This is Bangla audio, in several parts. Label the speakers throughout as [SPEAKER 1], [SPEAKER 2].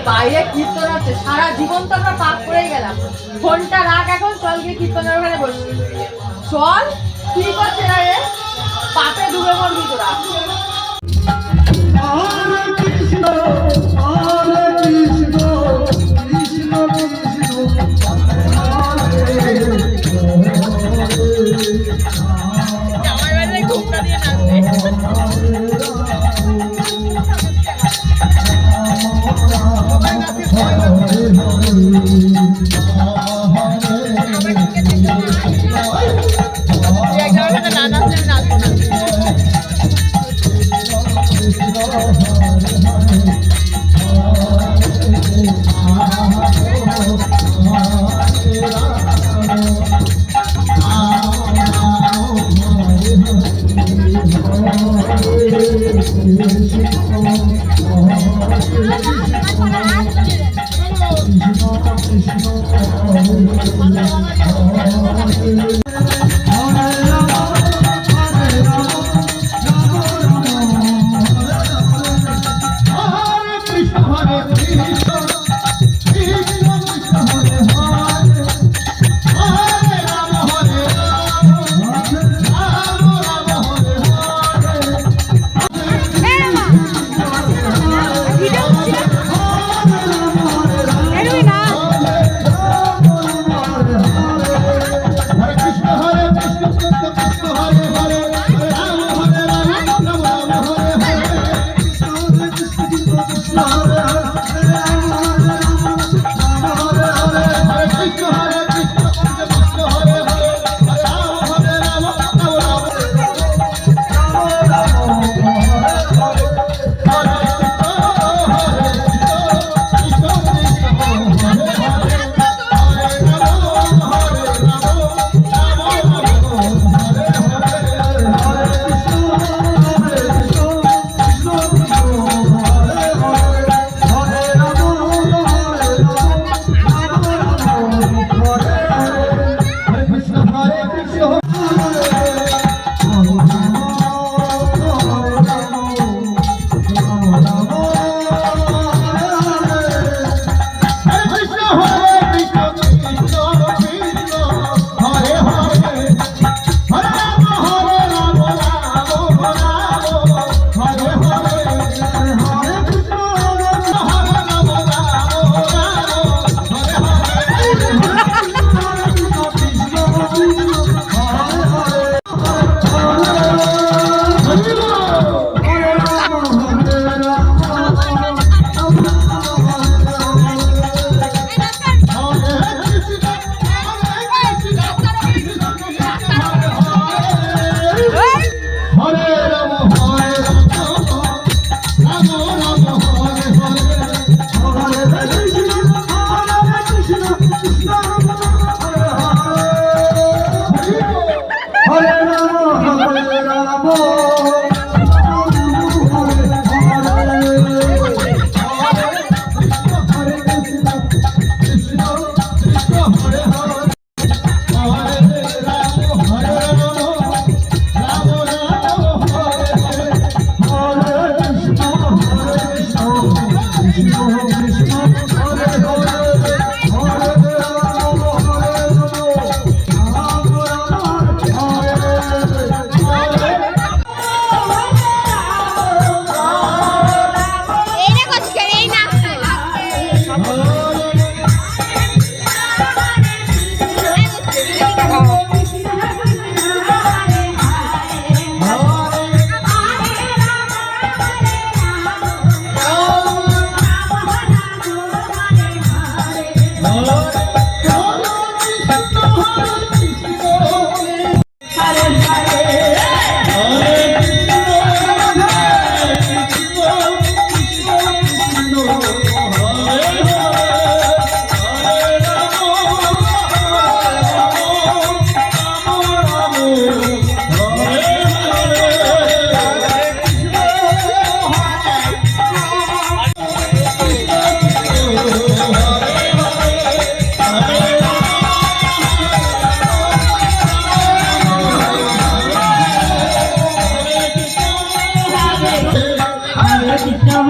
[SPEAKER 1] বাইরে কীর্তন আছে, সারা জীবন তো আমরা পাপ করেই গেলাম। ফোনটা রাখ এখন, চল গিয়ে কীর্তনের ওখানে বসি। চল, কি করছে না রে? পাপে ডুবে মরবি তোরা।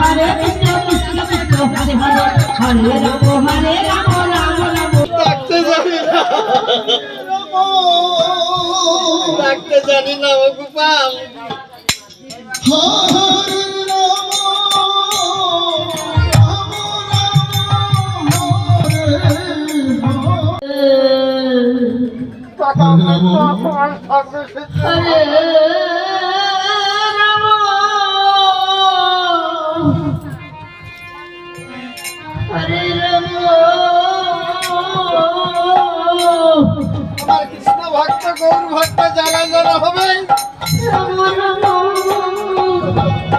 [SPEAKER 2] Hare Krishna, Krishna Krishna, Hare Hare. হরে রাম রাম রাম।
[SPEAKER 3] ডাকতে জানি না, ডাকতে জানি না ও গোপাল।
[SPEAKER 2] হরে রাম হরে রাম।
[SPEAKER 3] আমার কৃষ্ণ ভক্ত গৌর ভক্ত যারা যারা হবে
[SPEAKER 2] রাম রাম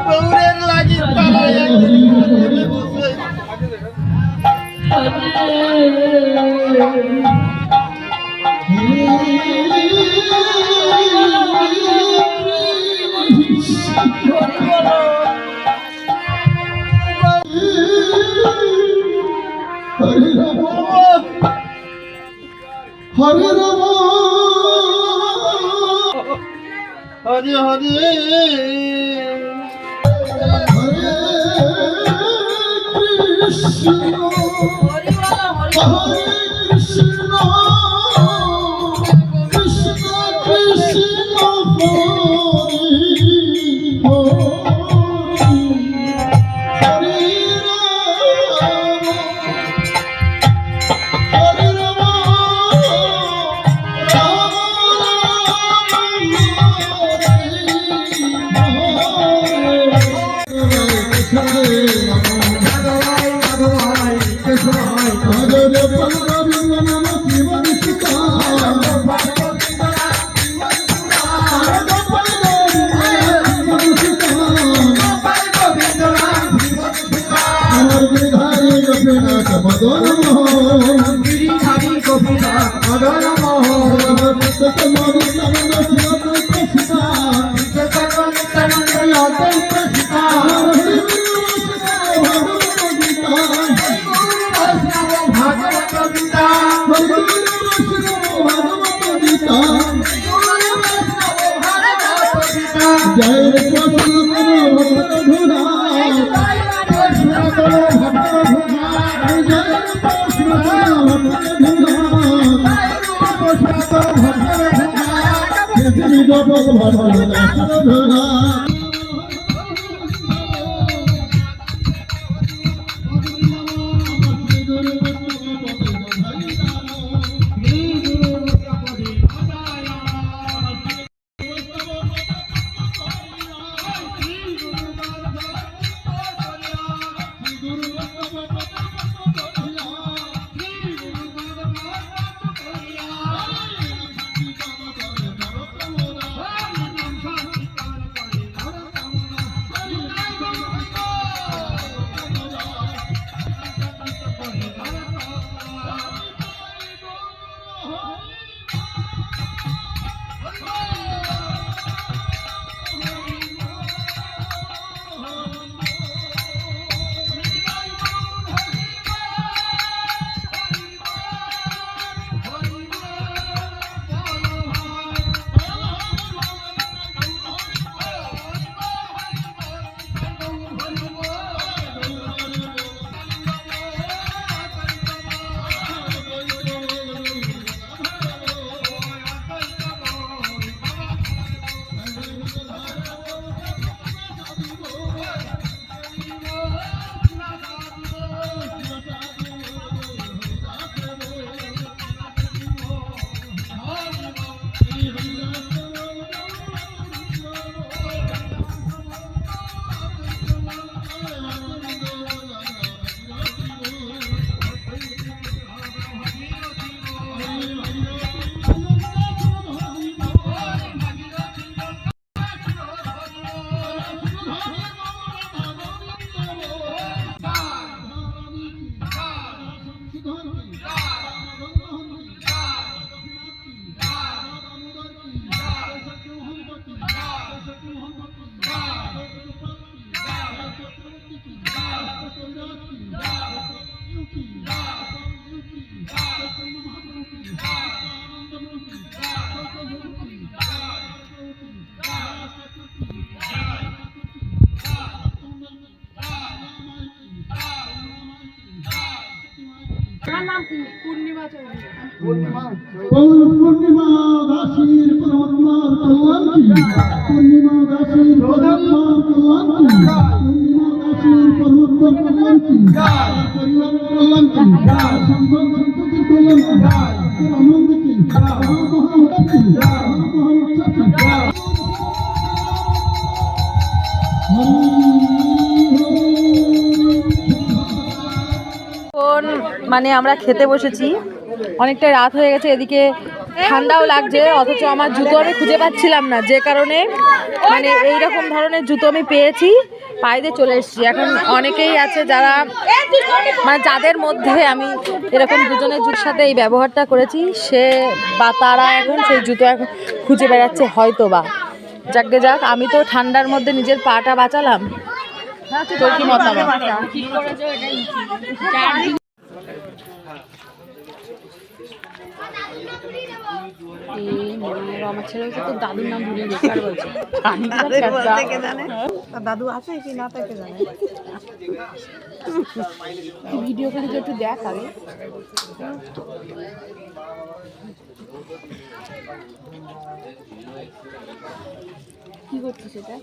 [SPEAKER 3] গৌরের লাগি তারা একদিন করে বসে।
[SPEAKER 4] হরে রাম হরে রাম
[SPEAKER 3] হরে হরে
[SPEAKER 4] হরে কৃষ্ণ হরে কৃষ্ণ কৃষ্ণ কৃষ্ণ হরে হরে রাম জয় কৃষ্ণ ভক্ত ধুরা কৃষ্ণ ভক্ত ধুরা জয় কৃষ্ণ ভক্ত ধুরা কৃষ্ণ ভক্ত ধুরা। পূর্ণিমা দাসীর পরমাত্মার কল্যাণ কি পূর্ণিমা দাসীর পরমাত্মার কল্যাণ কি পূর্ণিমা দাসীর পরমাত্মার কল্যাণ কি পরিবারের কল্যাণ কি সন্তান সন্ততির কল্যাণ কি আনন্দ কি মহামহা কি মহা
[SPEAKER 1] এখন মানে আমরা খেতে বসেছি, অনেকটা রাত হয়ে গেছে, এদিকে ঠান্ডাও লাগছে, অথচ আমার জুতো আমি খুঁজে পাচ্ছিলাম না, যে কারণে মানে এইরকম ধরনের জুতো আমি পেয়েছি, পায়ে দিয়ে চলে এসেছি। এখন অনেকেই আছে যারা মানে যাদের মধ্যে আমি এরকম দুজনের জুতোর সাথে এই ব্যবহারটা করেছি, সে বা তারা এখন সেই জুতো এখন খুঁজে বেড়াচ্ছে হয়তো বা। যাকে যাক, আমি তো ঠান্ডার মধ্যে নিজের পাটা বাঁচালাম। তোর কি মতামত? আমার ছেলে তো দাদুর নাম ভুলে গেছে, আর বলছে দাদু আছে কি না তাকে জানে। ভিডিও করে একটু দেখ আগে কি করছিস এটা।